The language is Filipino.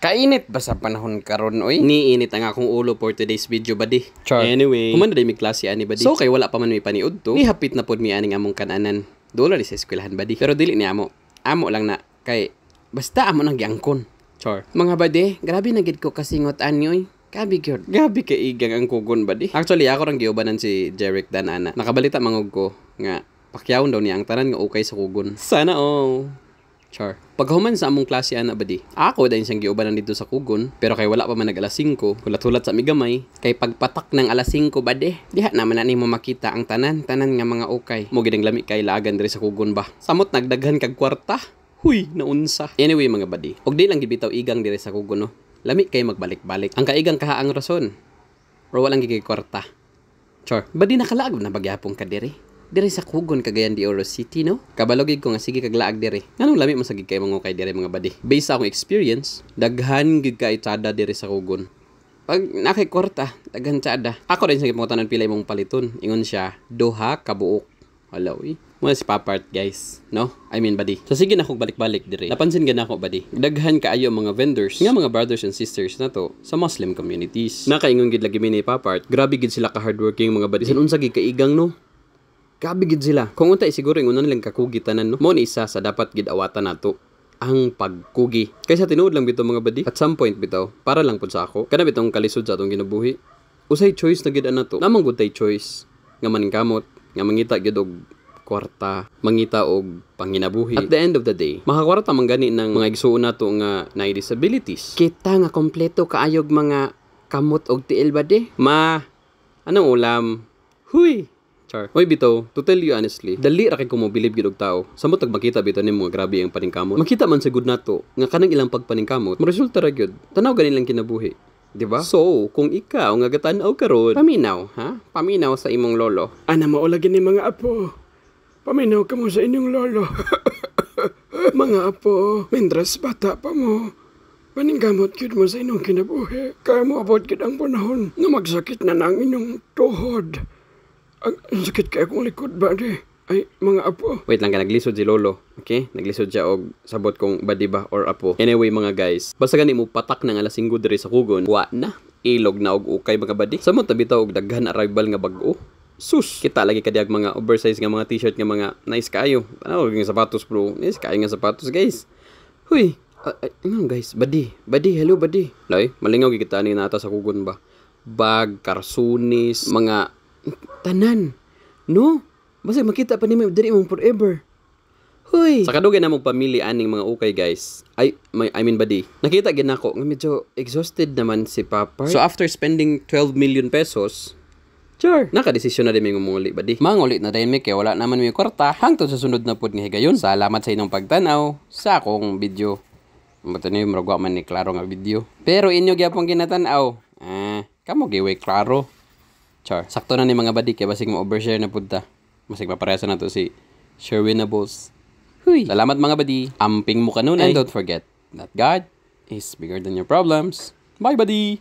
Kainit ba sa panahon karon oy? Niinit ang akong ulo for today's video, buddy. Char. Anyway, human na may klase ani, buddy. So kay wala pa man may paniud to. Ni hapit na pod mi aning among kananan. Dola ni sa eskwelahan, buddy. Pero dili ni amo. Amo lang na kay basta amo nang giangkon. Char. Mga buddy, grabe na gid ko kasingot anyoy. Gabi gyud. Gabi kay igang ang kugon, buddy. Actually ako rang giubanan si Jeric Danana. Nakabalita mangog ko nga pakyawon daw niya ang tanan nga okay sa kugon. Sana Char. Paghuman sa among klase ana, buddy, ako dahil siyang giubanan dito sa kugon, pero kay wala pa man nag alas 5, hulat-hulat sa migamay, kay pagpatak ng alas 5, buddy, diha naman na nimo makita ang tanan nga mga ukay. Mo gidang lami kay laagan diri sa kugon ba. Samot nagdaghan kag kwarta. Huy, naunsa. Anyway mga buddy, og di lang gibitaw igang diri sa kugon no. Lami kay magbalik-balik. Ang kaigang kahaang rason. Pero walang gigay kwarta. Char. Buddy nakalaag na bagyapong ka diri. Diri sa kugon Cagayan de Oro City, no? Kabalogig ko nga sige kaglaag diri. Nganong lami masagig kay mga kay diri mga buddy. Based sa akong experience, daghan gid kay tsada diri sa kugon. Pag nakay kwarta, daghan tsada. Ako rin sa gipangutanan pila imong paliton. Ingon siya, duha ka buok. Hello, Muna si Papart, guys. No? I mean, buddy. So, sige na akong balik-balik diri. Napansin gana ako, buddy. Daghan kaayo mga vendors, nga mga brothers and sisters na to, sa Muslim communities. Nakaingon gid lagi ni Papart. Grabe gid sila ka-hardworking mga buddy. San unsa gid kaigang, no? Grabe gid sila. Kung untay siguro yung unan lang kakugitanan, no? Mo ni isa sa dapat gid awatan nato ang pagkugi. Kaysa tinuod lang bitaw mga buddy. At some point bitaw, para lang pud sa ako. Kana bitong kalisod sa atong ginabuhi. Usay choice na gid ana to. Namang gud tay choice nga maningkamot, nga mangita gid og kwarta, mangita og panginabuhi. At the end of the day, makakwarta man gani ng mga igsuon nato nga naay disabilities. Kita nga kompleto kaayog mga kamot og tiil buddy. Anong ulam? Huy. Char. Oy bitaw, to tell you honestly, dali ra kay ko mo bilib gid og tao. Samot magmakita bitaw nimo nga grabe ang paningkamot. Makita man sa good nato nga kanang ilang pagpaningkamot, resulta ra gyud. Tanaw gani lang kinabuhi. Di ba? So, kung ikaw nga gatan-aw karon, paminaw, ha? Paminaw sa imong lolo. Ana mao lagi ni mga apo. Paminaw ka mo sa inyong lolo. Mga apo, mindras bata pa mo. Paningkamot gyud mo sa inyong kinabuhi. Kaya mo abot gyud ang panahon nga magsakit na nang inyong tuhod. Ang sakit kaya kong likod ba di? Ay, mga apo. Wait lang ka, naglisod si lolo. Okay? Naglisod siya og sabot kong badi ba or apo. Anyway mga guys, basta gani mo patak ng alas 5 diri sa kugon, wa na. Ilog na og ukay mga badi. Samot tabitaw og daghan arrival nga bag-o. Sus! Kita lagi kadiag mga oversize nga mga t-shirt nga mga nice kayo. Ano nga sapatos bro? Nice kayo nga sapatos guys. Huy! Guys, badi. Hello badi. Lay, malingaw kita ni nata sa kugon ba? Bag, karsunis, mga tanan. No? Basta makita pa nimo diri mong forever. Hoy. Sa kadugay na mong pamilya aning mga ukay guys. I mean buddy. Nakita gid nako nga medyo exhausted naman si Papa. So after spending 12 million pesos, sure, nakadesisyon na din mga muli buddy. Manguli na din mi kay wala naman mi kwarta hangtod sa sunod na pud nga higayon. Salamat sa inyong pagtanaw sa akong video. Mato ni murag man ni klaro nga video. Pero inyo gyapon ginatan-aw. Kamo giway klaro. Char. Sakto na ni mga buddy kaya basig mo overshare na punta. Basig maparehasa na to si Sherwinables. Huy. Salamat mga buddy. Amping mo kanunay. And don't forget that God is bigger than your problems. Bye buddy!